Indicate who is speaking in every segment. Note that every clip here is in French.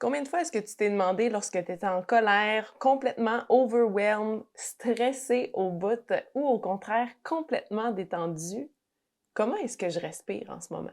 Speaker 1: Combien de fois est-ce que tu t'es demandé lorsque tu étais en colère, complètement overwhelmed, stressé au bout ou au contraire complètement détendu? Comment est-ce que je respire en ce moment?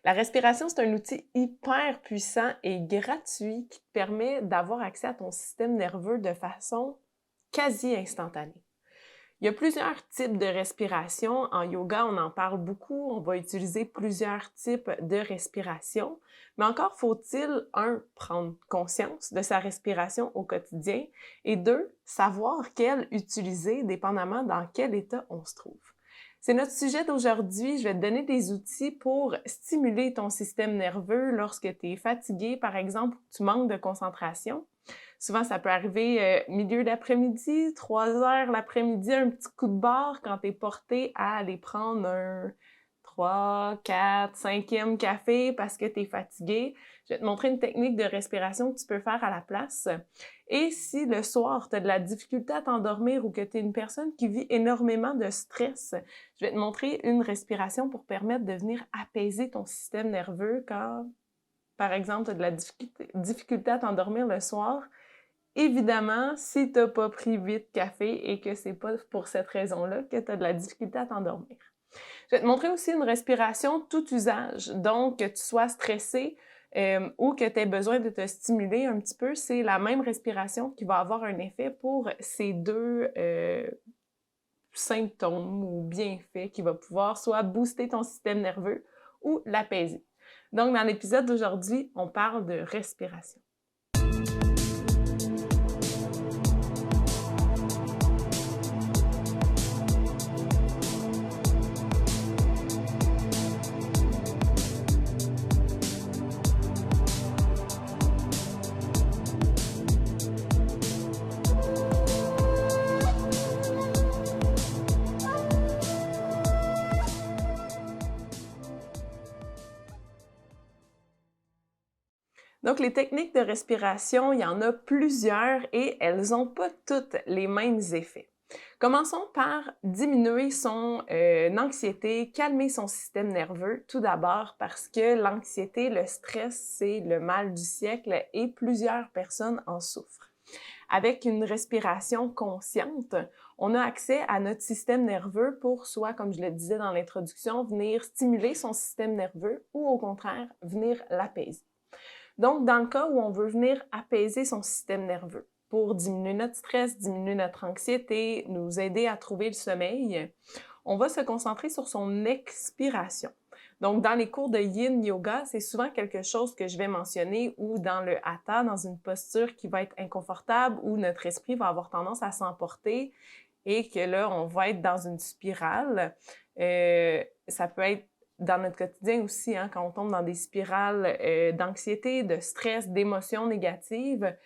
Speaker 1: La respiration, c'est un outil hyper puissant et gratuit qui te permet d'avoir accès à ton système nerveux de façon quasi instantanée. Il y a plusieurs types de respiration. En yoga, on en parle beaucoup. On va utiliser plusieurs types de respiration. Mais encore faut-il, un, prendre conscience de sa respiration au quotidien et deux, savoir quelle utiliser dépendamment dans quel état on se trouve. C'est notre sujet d'aujourd'hui. Je vais te donner des outils pour stimuler ton système nerveux lorsque tu es fatigué, par exemple, tu manques de concentration. Souvent, ça peut arriver milieu d'après-midi, 3 heures l'après-midi, un petit coup de barre quand tu es porté à aller prendre un 3, 4, 5e café parce que tu es fatigué. Je vais te montrer une technique de respiration que tu peux faire à la place. Et si le soir, tu as de la difficulté à t'endormir ou que tu es une personne qui vit énormément de stress, je vais te montrer une respiration pour permettre de venir apaiser ton système nerveux quand, par exemple, tu as de la difficulté à t'endormir le soir. Évidemment, si tu n'as pas pris 8 cafés et que c'est pas pour cette raison-là que tu as de la difficulté à t'endormir. Je vais te montrer aussi une respiration tout usage. Donc, que tu sois stressé ou que tu aies besoin de te stimuler un petit peu, c'est la même respiration qui va avoir un effet pour ces deux symptômes ou bienfaits qui va pouvoir soit booster ton système nerveux ou l'apaiser. Donc, dans l'épisode d'aujourd'hui, on parle de respiration. Donc, les techniques de respiration, il y en a plusieurs et elles n'ont pas toutes les mêmes effets. Commençons par diminuer son anxiété, calmer son système nerveux, tout d'abord parce que l'anxiété, le stress, c'est le mal du siècle et plusieurs personnes en souffrent. Avec une respiration consciente, on a accès à notre système nerveux pour soit, comme je le disais dans l'introduction, venir stimuler son système nerveux ou au contraire, venir l'apaiser. Donc, dans le cas où on veut venir apaiser son système nerveux pour diminuer notre stress, diminuer notre anxiété, nous aider à trouver le sommeil, on va se concentrer sur son expiration. Donc, dans les cours de Yin Yoga, c'est souvent quelque chose que je vais mentionner ou dans le Hatha, dans une posture qui va être inconfortable où notre esprit va avoir tendance à s'emporter et que là, on va être dans une spirale. Ça peut être dans notre quotidien aussi, hein, quand on tombe dans des spirales d'anxiété, de stress, d'émotions négatives,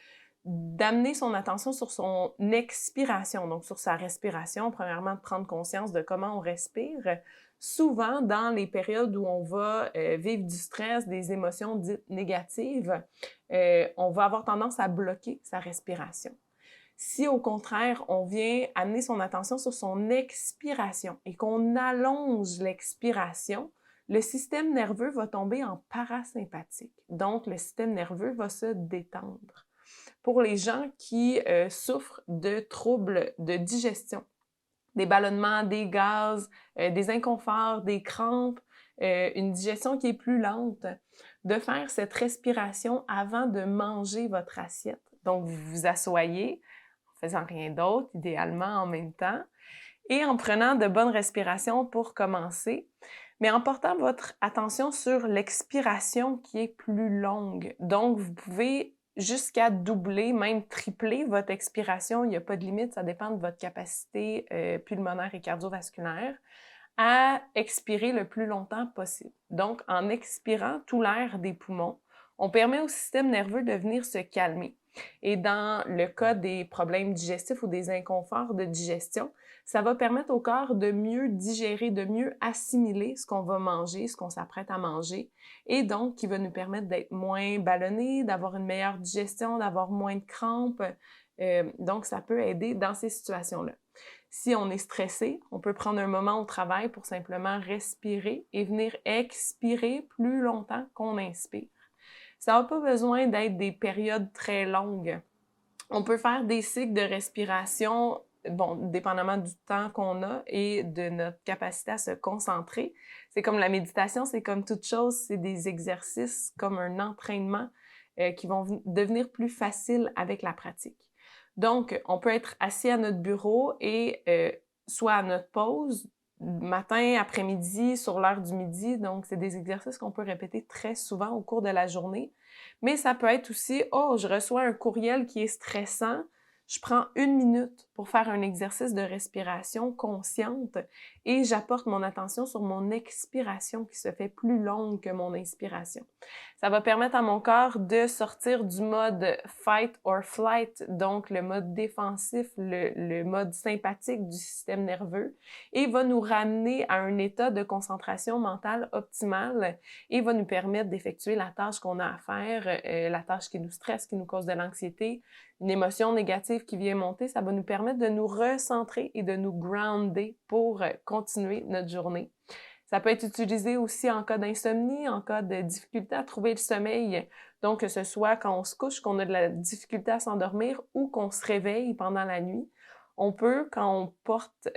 Speaker 1: d'amener son attention sur son expiration, donc sur sa respiration, premièrement de prendre conscience de comment on respire. Souvent, dans les périodes où on va vivre du stress, des émotions dites négatives, on va avoir tendance à bloquer sa respiration. Si au contraire, on vient amener son attention sur son expiration et qu'on allonge l'expiration, le système nerveux va tomber en parasympathique. Donc, le système nerveux va se détendre. Pour les gens qui souffrent de troubles de digestion, des ballonnements, des gaz, des inconforts, des crampes, une digestion qui est plus lente, de faire cette respiration avant de manger votre assiette. Donc, vous vous asseyez en faisant rien d'autre, idéalement en même temps, et en prenant de bonnes respirations pour commencer, mais en portant votre attention sur l'expiration qui est plus longue. Donc, vous pouvez jusqu'à doubler, même tripler votre expiration. Il n'y a pas de limite, ça dépend de votre capacité pulmonaire et cardiovasculaire à expirer le plus longtemps possible. Donc, en expirant tout l'air des poumons, on permet au système nerveux de venir se calmer. Et dans le cas des problèmes digestifs ou des inconforts de digestion, ça va permettre au corps de mieux digérer, de mieux assimiler ce qu'on va manger, ce qu'on s'apprête à manger, et donc qui va nous permettre d'être moins ballonné, d'avoir une meilleure digestion, d'avoir moins de crampes. Donc, ça peut aider dans ces situations-là. Si on est stressé, on peut prendre un moment au travail pour simplement respirer et venir expirer plus longtemps qu'on inspire. Ça n'a pas besoin d'être des périodes très longues. On peut faire des cycles de respiration, bon, dépendamment du temps qu'on a et de notre capacité à se concentrer. C'est comme la méditation, c'est comme toute chose, c'est des exercices comme un entraînement qui vont devenir plus faciles avec la pratique. Donc, on peut être assis à notre bureau et soit à notre pause, matin, après-midi, sur l'heure du midi. Donc, c'est des exercices qu'on peut répéter très souvent au cours de la journée. Mais ça peut être aussi, oh, je reçois un courriel qui est stressant, je prends 1 minute pour faire un exercice de respiration consciente et j'apporte mon attention sur mon expiration qui se fait plus longue que mon inspiration. Ça va permettre à mon corps de sortir du mode fight or flight, donc le mode défensif, le mode sympathique du système nerveux, et va nous ramener à un état de concentration mentale optimale et va nous permettre d'effectuer la tâche qu'on a à faire, la tâche qui nous stresse, qui nous cause de l'anxiété, une émotion négative qui vient monter, ça va nous permettre de nous recentrer et de nous grounder pour continuer notre journée. Ça peut être utilisé aussi en cas d'insomnie, en cas de difficulté à trouver le sommeil. Donc, que ce soit quand on se couche, qu'on a de la difficulté à s'endormir ou qu'on se réveille pendant la nuit, on peut, quand on porte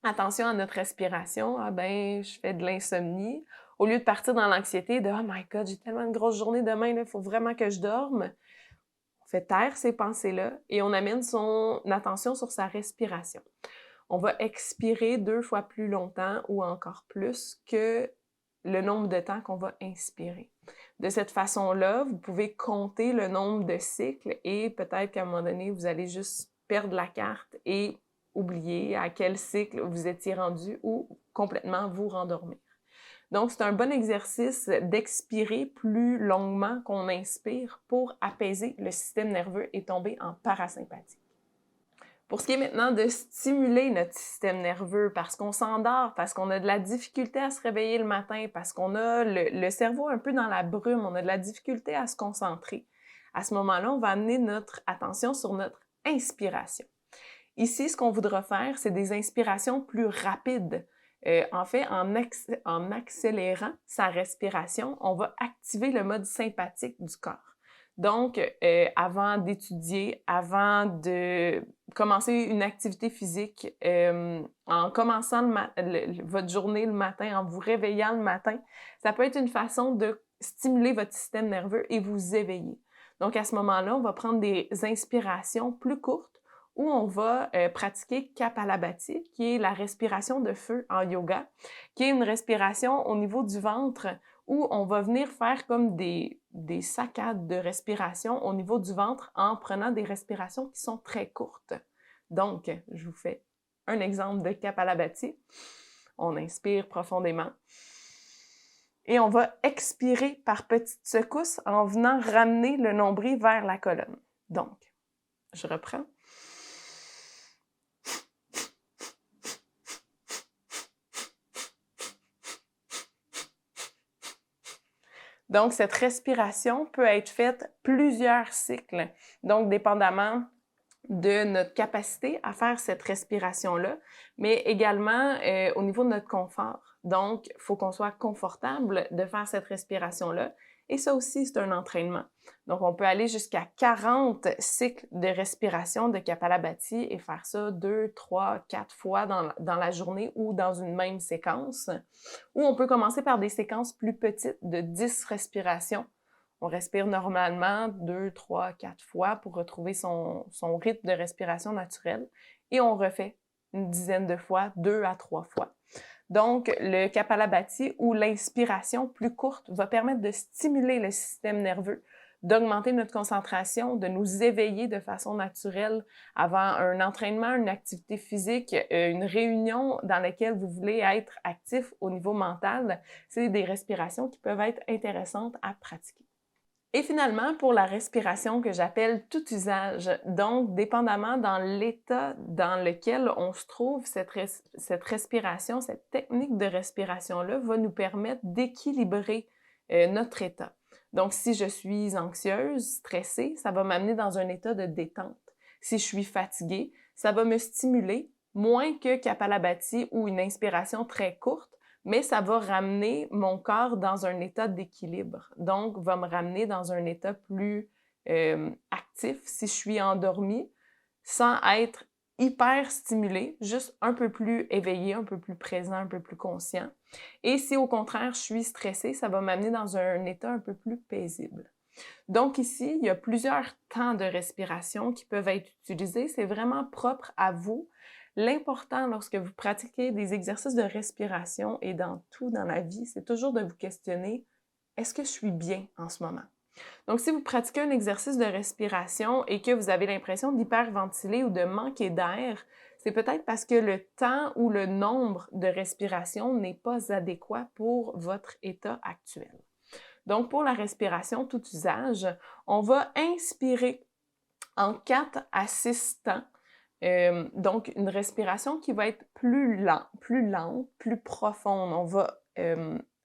Speaker 1: attention à notre respiration, ah ben, je fais de l'insomnie, au lieu de partir dans l'anxiété de « Oh my God, j'ai tellement une grosse journée demain, il faut vraiment que je dorme », on fait taire ces pensées-là et on amène son attention sur sa respiration. On va expirer 2 fois plus longtemps ou encore plus que le nombre de temps qu'on va inspirer. De cette façon-là, vous pouvez compter le nombre de cycles et peut-être qu'à un moment donné, vous allez juste perdre la carte et oublier à quel cycle vous étiez rendu ou complètement vous rendormir. Donc, c'est un bon exercice d'expirer plus longuement qu'on inspire pour apaiser le système nerveux et tomber en parasympathie. Pour ce qui est maintenant de stimuler notre système nerveux, parce qu'on s'endort, parce qu'on a de la difficulté à se réveiller le matin, parce qu'on a le cerveau un peu dans la brume, on a de la difficulté à se concentrer. À ce moment-là, on va amener notre attention sur notre inspiration. Ici, ce qu'on voudra faire, c'est des inspirations plus rapides. En fait, en accélérant sa respiration, on va activer le mode sympathique du corps. Donc, avant d'étudier, avant de commencer une activité physique, en commençant votre journée le matin, en vous réveillant le matin, ça peut être une façon de stimuler votre système nerveux et vous éveiller. Donc, à ce moment-là, on va prendre des inspirations plus courtes où on va pratiquer Kapalabhati, qui est la respiration de feu en yoga, qui est une respiration au niveau du ventre où on va venir faire comme des saccades de respiration au niveau du ventre en prenant des respirations qui sont très courtes. Donc, je vous fais un exemple de Kapalabhati. On inspire profondément. Et on va expirer par petites secousses en venant ramener le nombril vers la colonne. Donc, je reprends. Donc, cette respiration peut être faite plusieurs cycles. Donc, dépendamment de notre capacité à faire cette respiration-là, mais également au niveau de notre confort. Donc, il faut qu'on soit confortable de faire cette respiration-là. Et ça aussi, c'est un entraînement. Donc, on peut aller jusqu'à 40 cycles de respiration de Kapalabhati et faire ça 2, 3, 4 fois dans la journée ou dans une même séquence. Ou on peut commencer par des séquences plus petites de 10 respirations. On respire normalement 2, 3, 4 fois pour retrouver son rythme de respiration naturel. Et on refait une dizaine de fois, 2 à 3 fois. Donc, le Kapalabhati ou l'inspiration plus courte va permettre de stimuler le système nerveux, d'augmenter notre concentration, de nous éveiller de façon naturelle avant un entraînement, une activité physique, une réunion dans laquelle vous voulez être actif au niveau mental. C'est des respirations qui peuvent être intéressantes à pratiquer. Et finalement, pour la respiration que j'appelle tout usage, donc dépendamment dans l'état dans lequel on se trouve, cette respiration, cette technique de respiration-là va nous permettre d'équilibrer notre état. Donc, si je suis anxieuse, stressée, ça va m'amener dans un état de détente. Si je suis fatiguée, ça va me stimuler, moins que Kapalabhati ou une inspiration très courte, mais ça va ramener mon corps dans un état d'équilibre. Donc, va me ramener dans un état plus actif si je suis endormie, sans être hyper stimulée, juste un peu plus éveillée, un peu plus présent, un peu plus conscient. Et si au contraire je suis stressée, ça va m'amener dans un état un peu plus paisible. Donc ici, il y a plusieurs temps de respiration qui peuvent être utilisés. C'est vraiment propre à vous. L'important lorsque vous pratiquez des exercices de respiration et dans tout dans la vie, c'est toujours de vous questionner, est-ce que je suis bien en ce moment? Donc, si vous pratiquez un exercice de respiration et que vous avez l'impression d'hyperventiler ou de manquer d'air, c'est peut-être parce que le temps ou le nombre de respirations n'est pas adéquat pour votre état actuel. Donc, pour la respiration tout usage, on va inspirer en 4 à 6 temps. Donc, une respiration qui va être plus lente, plus profonde. On va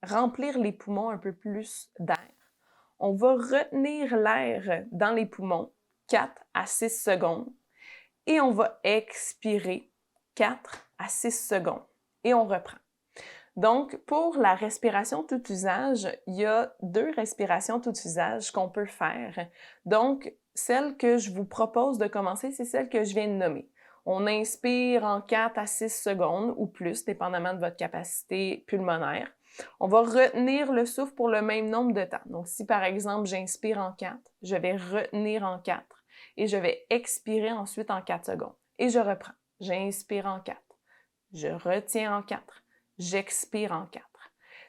Speaker 1: remplir les poumons un peu plus d'air. On va retenir l'air dans les poumons 4 à 6 secondes et on va expirer 4 à 6 secondes et on reprend. Donc, pour la respiration tout usage, il y a 2 respirations tout usage qu'on peut faire. Donc, celle que je vous propose de commencer, c'est celle que je viens de nommer. On inspire en 4 à 6 secondes ou plus, dépendamment de votre capacité pulmonaire. On va retenir le souffle pour le même nombre de temps. Donc, si par exemple, j'inspire en 4, je vais retenir en 4 et je vais expirer ensuite en 4 secondes. Et je reprends. J'inspire en 4. Je retiens en 4. J'expire en 4.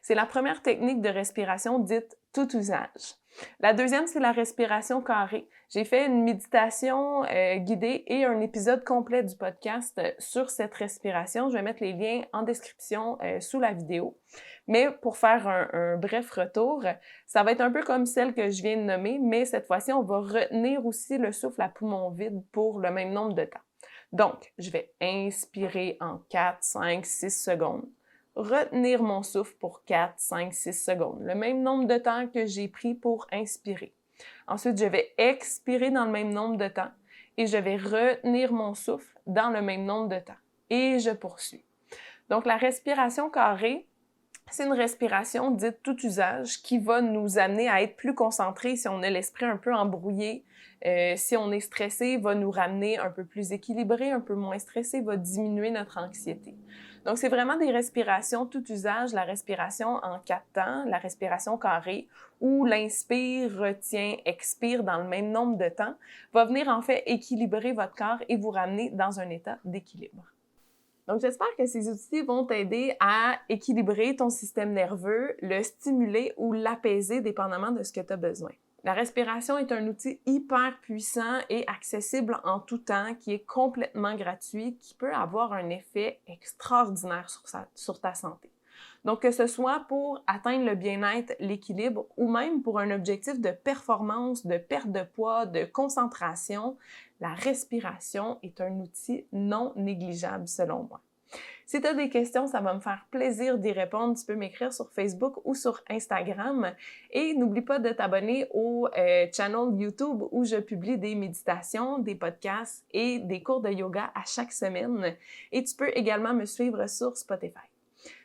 Speaker 1: C'est la première technique de respiration dite tout usage. La deuxième, c'est la respiration carrée. J'ai fait une méditation guidée et un épisode complet du podcast sur cette respiration. Je vais mettre les liens en description sous la vidéo. Mais pour faire un bref retour, ça va être un peu comme celle que je viens de nommer, mais cette fois-ci, on va retenir aussi le souffle à poumon vide pour le même nombre de temps. Donc, je vais inspirer en 4, 5, 6 secondes. Retenir mon souffle pour 4, 5, 6 secondes, le même nombre de temps que j'ai pris pour inspirer. Ensuite, je vais expirer dans le même nombre de temps et je vais retenir mon souffle dans le même nombre de temps. Et je poursuis. Donc, la respiration carrée, c'est une respiration dite tout usage qui va nous amener à être plus concentrés si on a l'esprit un peu embrouillé. Si on est stressé, va nous ramener un peu plus équilibré, un peu moins stressé, va diminuer notre anxiété. Donc, c'est vraiment des respirations tout usage, la respiration en 4 temps, la respiration carrée, où l'inspire, retient, expire dans le même nombre de temps, va venir en fait équilibrer votre corps et vous ramener dans un état d'équilibre. Donc, j'espère que ces outils vont t'aider à équilibrer ton système nerveux, le stimuler ou l'apaiser dépendamment de ce que tu as besoin. La respiration est un outil hyper puissant et accessible en tout temps, qui est complètement gratuit, qui peut avoir un effet extraordinaire sur ta santé. Donc, que ce soit pour atteindre le bien-être, l'équilibre ou même pour un objectif de performance, de perte de poids, de concentration, la respiration est un outil non négligeable selon moi. Si tu as des questions, ça va me faire plaisir d'y répondre. Tu peux m'écrire sur Facebook ou sur Instagram. Et n'oublie pas de t'abonner au channel YouTube où je publie des méditations, des podcasts et des cours de yoga à chaque semaine. Et tu peux également me suivre sur Spotify.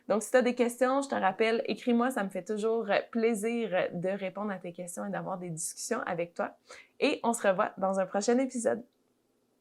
Speaker 1: Donc, si tu as des questions, je te rappelle, écris-moi, ça me fait toujours plaisir de répondre à tes questions et d'avoir des discussions avec toi. Et on se revoit dans un prochain épisode.